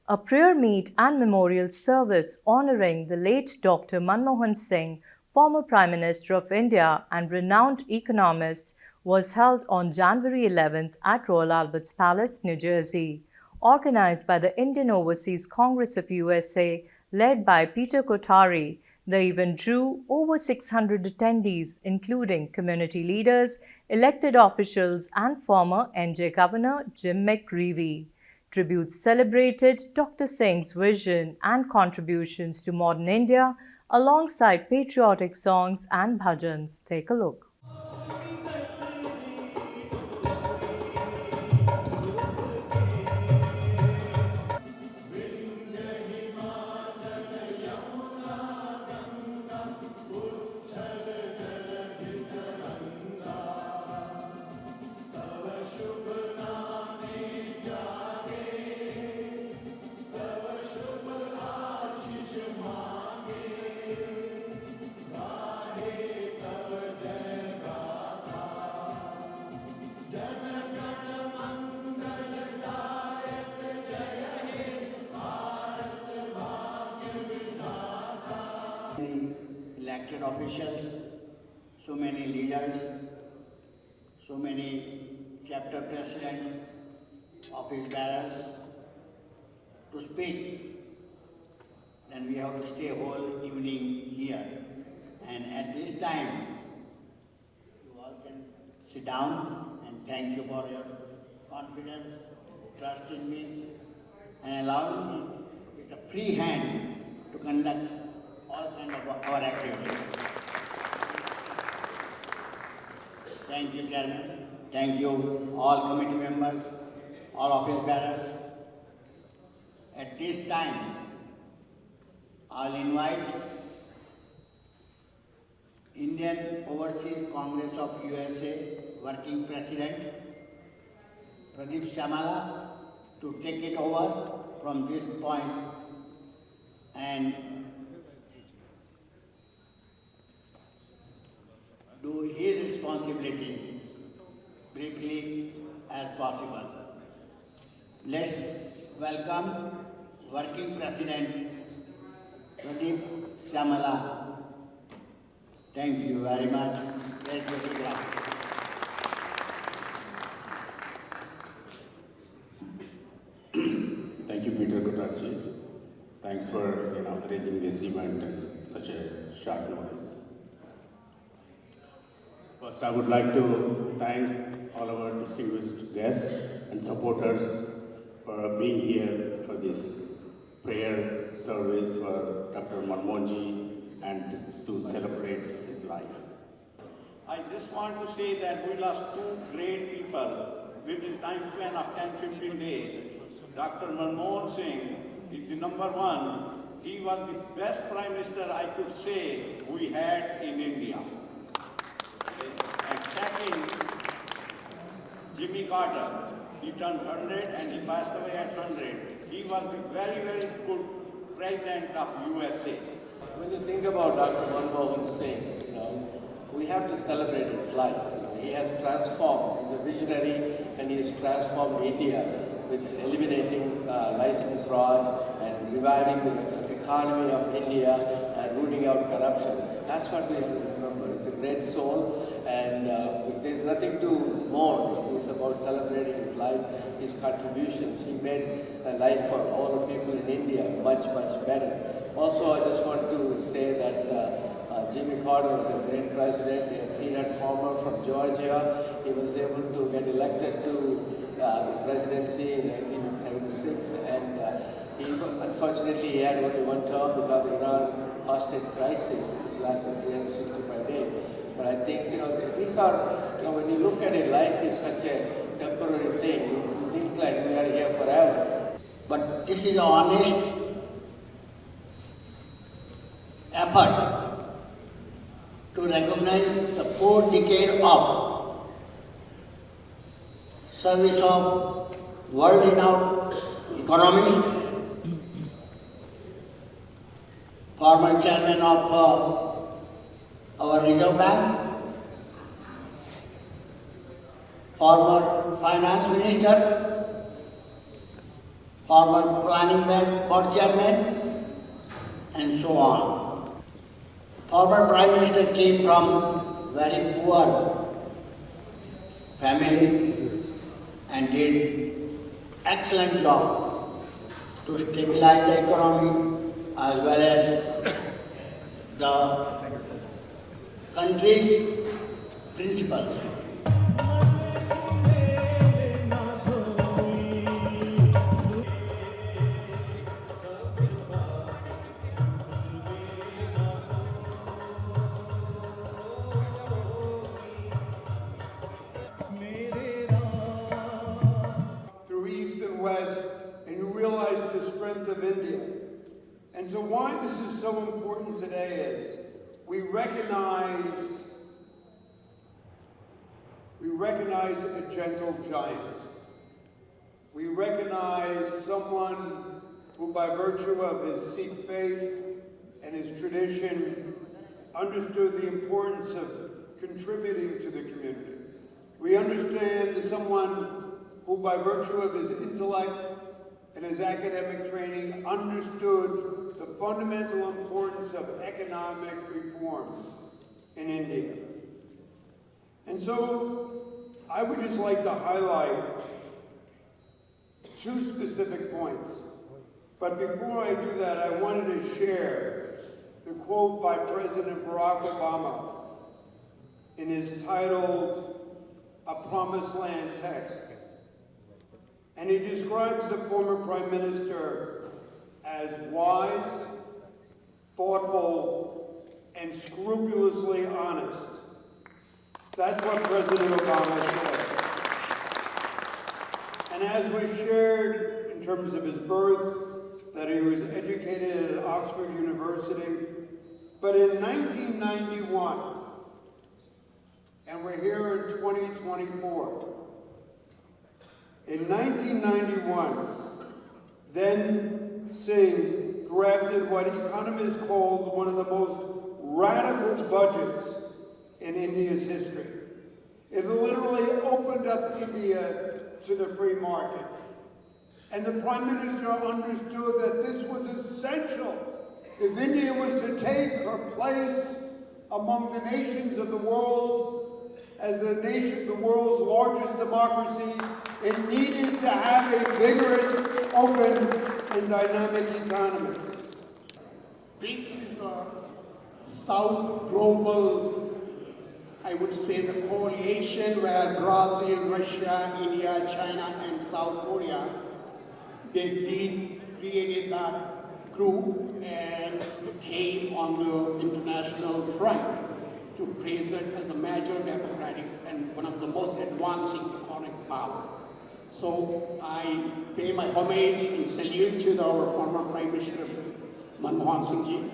A prayer meet and memorial service honoring the late Dr. Manmohan Singh, former Prime Minister of India and renowned economist, was held on January 11th at Royal Albert's Palace, New Jersey. Organized by the Indian Overseas Congress of USA, led by Peter Kothari, the event drew over 600 attendees, including community leaders, elected officials, and former NJ Governor Jim McGreevey. Tributes celebrated Dr. Singh's vision and contributions to modern India alongside patriotic songs and bhajans. Take a look. Many elected officials, so many leaders, so many chapter presidents, office bearers to speak, then we have to stay whole evening here. And at this time, you all can sit down, and thank you for your confidence, trust in me, and allowing me with a free hand to conduct all kinds of our activities. Thank you, Chairman. Thank you, all committee members, all office bearers. At this time, I'll invite Indian Overseas Congress of USA Working President Pradeep Shyamala to take it over from this point and do his responsibility briefly as possible. Let's welcome Working President Pradeep Shyamala. Thank you very much. Let's get it right. Thank you, Peter Kotarji. Thanks for arranging this event in such a short notice. First, I would like to thank all our distinguished guests and supporters for being here for this prayer service for Dr. Manmohan Ji and to celebrate his life. I just want to say that we lost two great people within time span of 10-15 days. Dr. Manmohan Singh is the number one. He was the best Prime Minister I could say we had in India. And second, Jimmy Carter. He turned 100 and he passed away at 100. He was the very, very good president of USA. When you think about Dr. Manmohan Singh, we have to celebrate his life. He has transformed. He's a visionary, and he has transformed India with eliminating license Raj and reviving the economy of India and rooting out corruption. That's what we have to remember. He's a great soul, and there's nothing to mourn. It's about celebrating his life, his contributions. He made life for all the people in India much, much better. Also, I just want to say that Jimmy Carter was a great president, a peanut farmer from Georgia. He was able to get elected to the presidency in 1976, and unfortunately he had only one term because of the Iran hostage crisis, which lasted 365 days. But I think, these are, when you look at a life, it's such a temporary thing. You think like we are here forever. But this is an honest effort to recognize the 4 decades of service of world-renowned economist, former chairman of our Reserve Bank, former finance minister, former planning board chairman, and so on. Former Prime Minister came from very poor family and did excellent job to stabilize the economy as well as the country's principles. Through East and West, and you realize the strength of India. And so why this is so important today is we recognize a gentle giant. We recognize someone who, by virtue of his Sikh faith and his tradition, understood the importance of contributing to the community. We understand someone who, by virtue of his intellect and his academic training, understood the fundamental importance of economic reforms in India. And so I would just like to highlight two specific points. But before I do that, I wanted to share the quote by President Barack Obama in his titled A Promised Land text. And he describes the former Prime Minister as wise, thoughtful, and scrupulously honest. That's what President Obama said. And as was shared in terms of his birth, that he was educated at Oxford University, but in 1991, and we're here in 2024, in 1991, then Singh drafted what economists called one of the most radical budgets in India's history. It literally opened up India to the free market. And the Prime Minister understood that this was essential if India was to take her place among the nations of the world as the world's largest democracy. It needed to have a vigorous, open, and dynamic economy. BRICS is the South Global, I would say, the coalition where Brazil, Russia, India, China, and South Korea, they created that group and came on the international front to present as a major democratic and one of the most advancing economic power. So I pay my homage and salute to our former Prime Minister Manmohan Singh ji.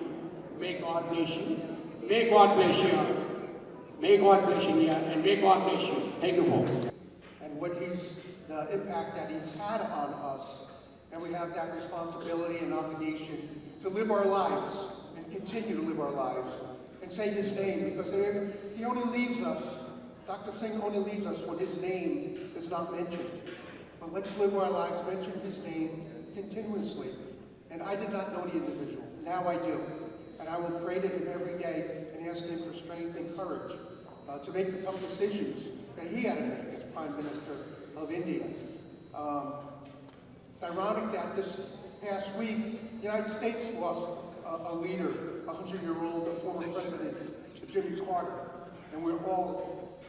May God bless you. May God bless you. May God bless India and may God bless you. Thank you, folks. And the impact that he's had on us, and we have that responsibility and obligation to live our lives and continue to live our lives and say his name, because he only leaves us, Dr. Singh only leaves us when his name is not mentioned. But let's live our lives, mention his name continuously. And I did not know the individual. Now I do. And I will pray to him every day and ask him for strength and courage to make the tough decisions that he had to make as Prime Minister of India. It's ironic that this past week, the United States lost a leader, a 100-year-old former president, Jimmy Carter. And we're all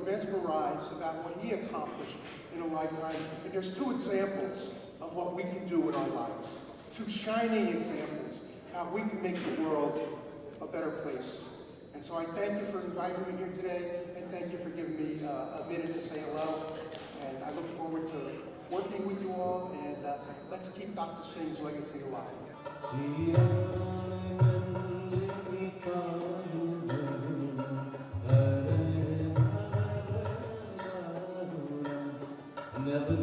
mesmerized about what he accomplished in a lifetime. And there's two examples of what we can do with our lives. Two shining examples how we can make the world a better place. And so I thank you for inviting me here today, and thank you for giving me a minute to say hello. And I look forward to working with you all, and let's keep Dr. Singh's legacy alive. Never